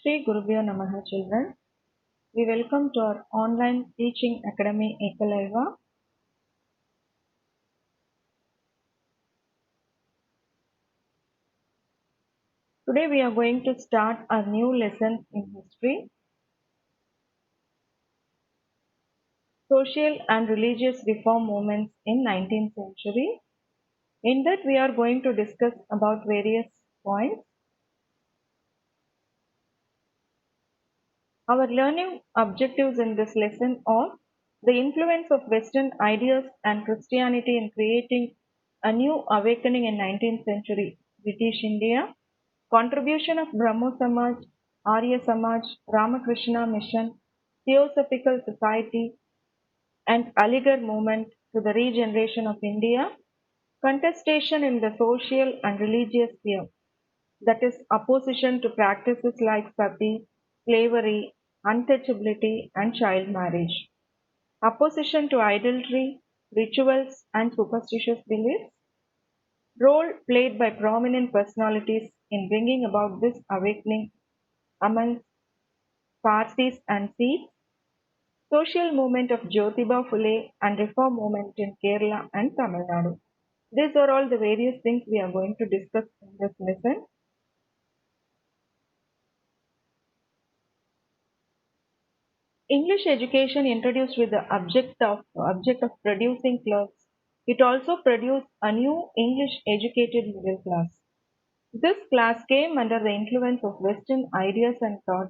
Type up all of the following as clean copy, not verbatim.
Shri Gurubhyo Namaha children. We welcome to our online teaching academy Ekalaiva. Today we are going to start a new lesson in history, social and religious reform movements in 19th century. In that we are going to discuss about various points. Our learning objectives in this lesson are the influence of Western ideas and Christianity in creating a new awakening in 19th century British India, contribution of Brahmo Samaj, Arya Samaj, Ramakrishna Mission, Theosophical Society, and Aligarh movement to the regeneration of India, contestation in the social and religious sphere, that is, opposition to practices like sati, slavery, untouchability, and child marriage, opposition to idolatry, rituals, and superstitious beliefs, role played by prominent personalities in bringing about this awakening among Parsis and Sikhs, social movement of Jyotiba Phule and reform movement in Kerala and Tamil Nadu. These are all the various things we are going to discuss in this lesson. English education introduced with the object of producing clerks. It also produced a new English educated middle class. This class came under the influence of Western ideas and thought.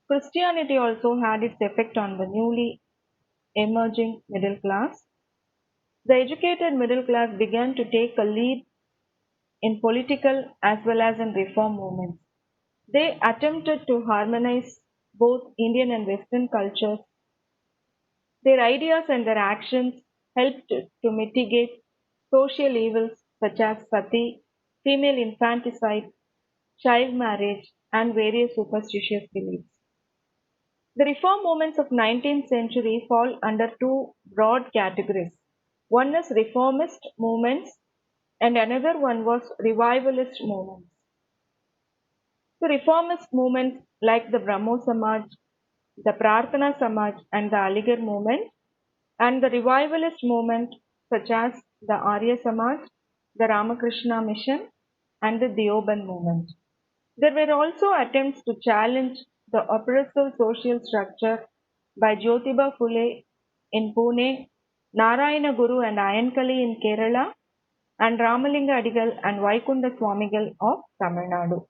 Christianity also had its effect on the newly emerging middle class. The educated middle class began to take a lead in political as well as in reform movements. They attempted to harmonize both Indian and Western cultures. Their ideas and their actions helped to mitigate social evils such as sati, female infanticide, child marriage, and various superstitious beliefs. The reform movements of 19th century fall under two broad categories. One is reformist movements and another one was revivalist movements. So reformist movements like the Brahmo Samaj, the Prarthana Samaj and the Aligarh movement, and the revivalist movement such as the Arya Samaj, the Ramakrishna Mission, and the Deoband movement. There were also attempts to challenge the oppressive social structure by Jyotiba Phule in Pune, Narayana Guru and Ayankali in Kerala, and Ramalinga Adigal and Vaikunda Swamigal of Tamil Nadu.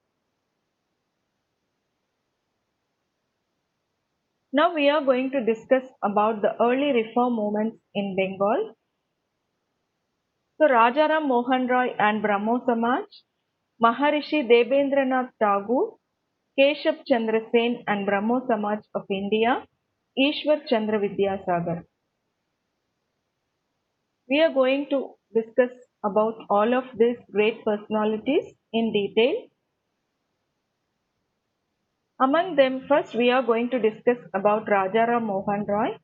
Now we are going to discuss about the early reform movements in Bengal. So Rajaram Mohan Roy and Brahmo Samaj, Maharishi Debendranath Tagore, Keshab Chandra Sen and Brahmo Samaj of India, Ishwar Chandra Vidyasagar. We are going to discuss about all of these great personalities in detail. Among them, first we are going to discuss about Rajaram Mohan Roy.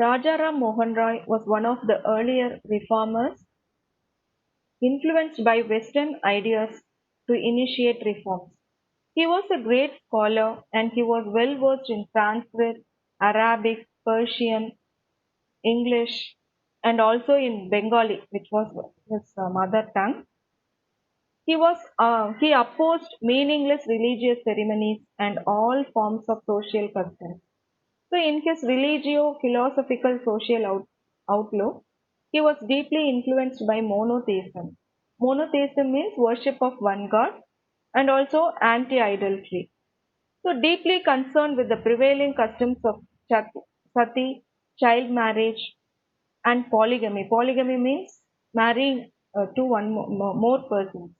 Rajaram Mohan Roy was one of the earlier reformers influenced by Western ideas to initiate reforms. He was a great scholar and he was well versed in Sanskrit, Arabic, Persian, English, and also in Bengali, which was his mother tongue. He opposed meaningless religious ceremonies and all forms of social customs. So, in his religio-philosophical social outlook, he was deeply influenced by monotheism. Monotheism means worship of one god and also anti-idolatry. So, deeply concerned with the prevailing customs of sati, child marriage, and polygamy. Polygamy means marrying to one more persons.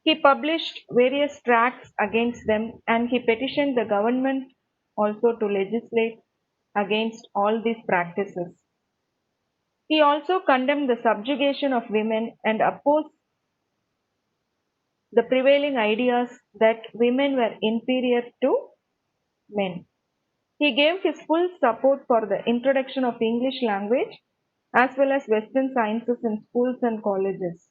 He published various tracts against them and he petitioned the government also to legislate against all these practices. He also condemned the subjugation of women and opposed the prevailing ideas that women were inferior to men. He gave his full support for the introduction of English language as well as Western sciences in schools and colleges.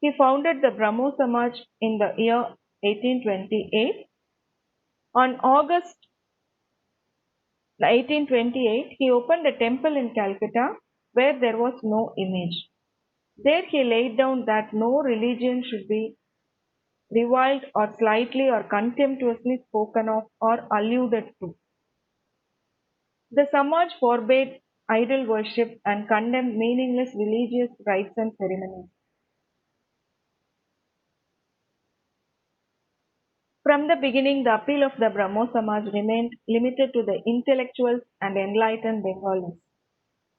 He founded the Brahmo Samaj in the year 1828. On August 1828, he opened a temple in Calcutta where there was no image. There he laid down that no religion should be reviled or slightly or contemptuously spoken of or alluded to. The Samaj forbade idol worship and condemned meaningless religious rites and ceremonies. From the beginning, the appeal of the Brahmo Samaj remained limited to the intellectuals and enlightened Bengalis.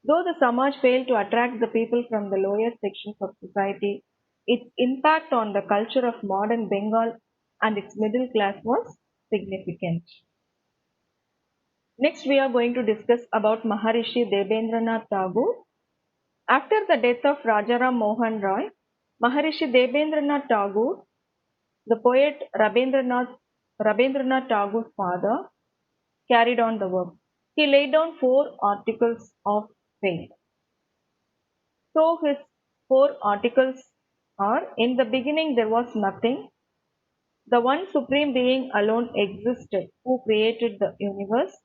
Though the Samaj failed to attract the people from the lower sections of society, its impact on the culture of modern Bengal and its middle class was significant. Next, we are going to discuss about Maharishi Debendranath Tagore. After the death of Rajaram Mohan Roy, Maharishi Debendranath Tagore, the poet Rabindranath Tagore's father, carried on the work. He laid down four articles of faith. So his four articles are: in the beginning there was nothing. The one supreme being alone existed who created the universe.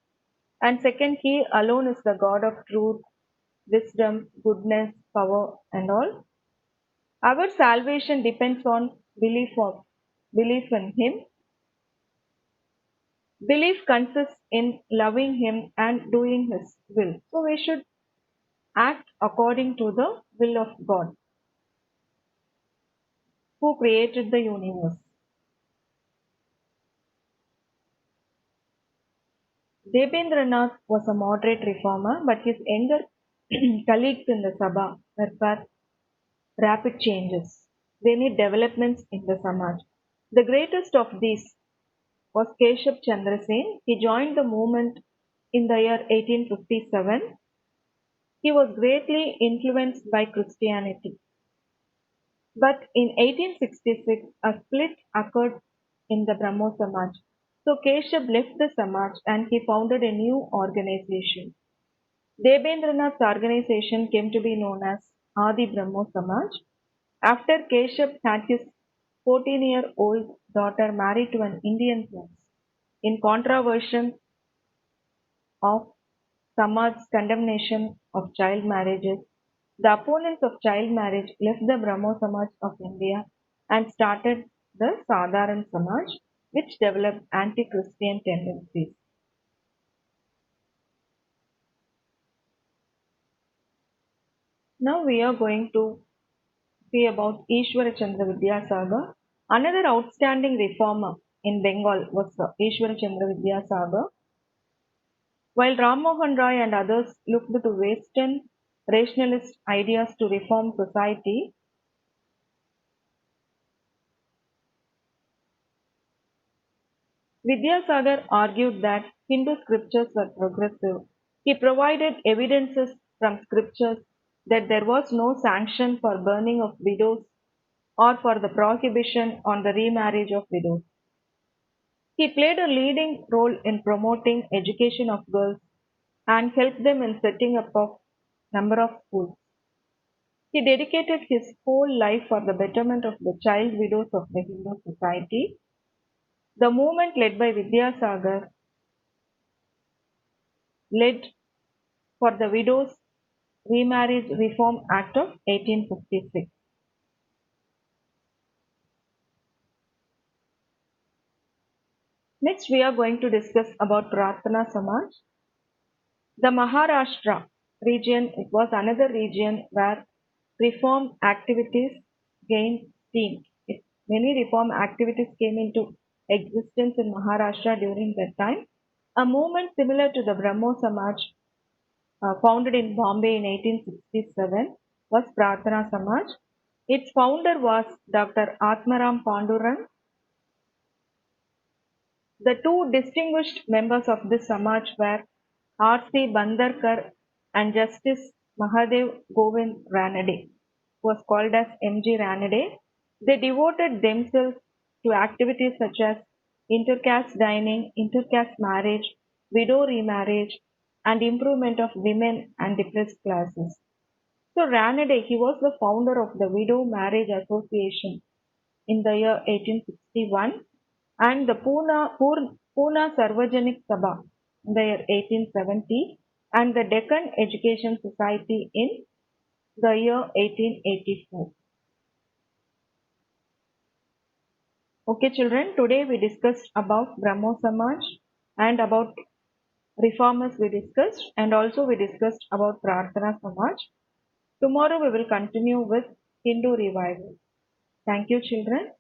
And second, he alone is the God of truth, wisdom, goodness, power, and all. Our salvation depends on belief in him. Belief consists in loving him and doing his will. So we should act according to the will of God who created the universe. Debendranath was a moderate reformer, but his younger colleagues in the Sabha were for rapid changes. They need developments in the Samaj. The greatest of these was Keshab Chandra Sen. He joined the movement in the year 1857. He was greatly influenced by Christianity. But in 1866, a split occurred in the Brahmo Samaj. So Keshab left the Samaj and he founded a new organization. Debendranath's organization came to be known as Adi Brahmo Samaj. After Keshab had his 14-year-old daughter married to an Indian prince, in contravention of Samaj's condemnation of child marriages, the opponents of child marriage left the Brahmo Samaj of India and started the Sadharan Samaj, which developed anti-Christian tendencies. Now we are going to see about Ishwara Chandra Vidyasagar. Another outstanding reformer in Bengal was Ishwara Chandra Vidyasagar. While Ram Mohan Roy and others looked to Western rationalist ideas to reform society, Vidyasagar argued that Hindu scriptures were progressive. He provided evidences from scriptures that there was no sanction for burning of widows or for the prohibition on the remarriage of widows. He played a leading role in promoting education of girls and helped them in setting up a number of schools. He dedicated his whole life for the betterment of the child widows of the Hindu society. The movement led by Vidyasagar led for the Widows Remarriage Reform Act of 1856. Next, we are going to discuss about Prarthana Samaj. The Maharashtra region, it was another region where reform activities gained steam. Many reform activities came into existence in Maharashtra during that time. A movement similar to the Brahmo Samaj, founded in Bombay in 1867, was Prarthana Samaj. Its founder was Dr. Atmaram Pandurang. The two distinguished members of this Samaj were R.C. Bandarkar and Justice Mahadev Govind Ranade, who was called as M.G. Ranade. They devoted themselves to activities such as intercaste dining, intercaste marriage, widow remarriage, and improvement of women and depressed classes. So Ranade, he was the founder of the Widow Marriage Association in the year 1861 and the Pune Sarvajanik Sabha in the year 1870 and the Deccan Education Society in the year 1884. Okay, children, today we discussed about Brahmo Samaj and about reformers we discussed, and also we discussed about Prarthana Samaj. Tomorrow we will continue with Hindu revival. Thank you, children.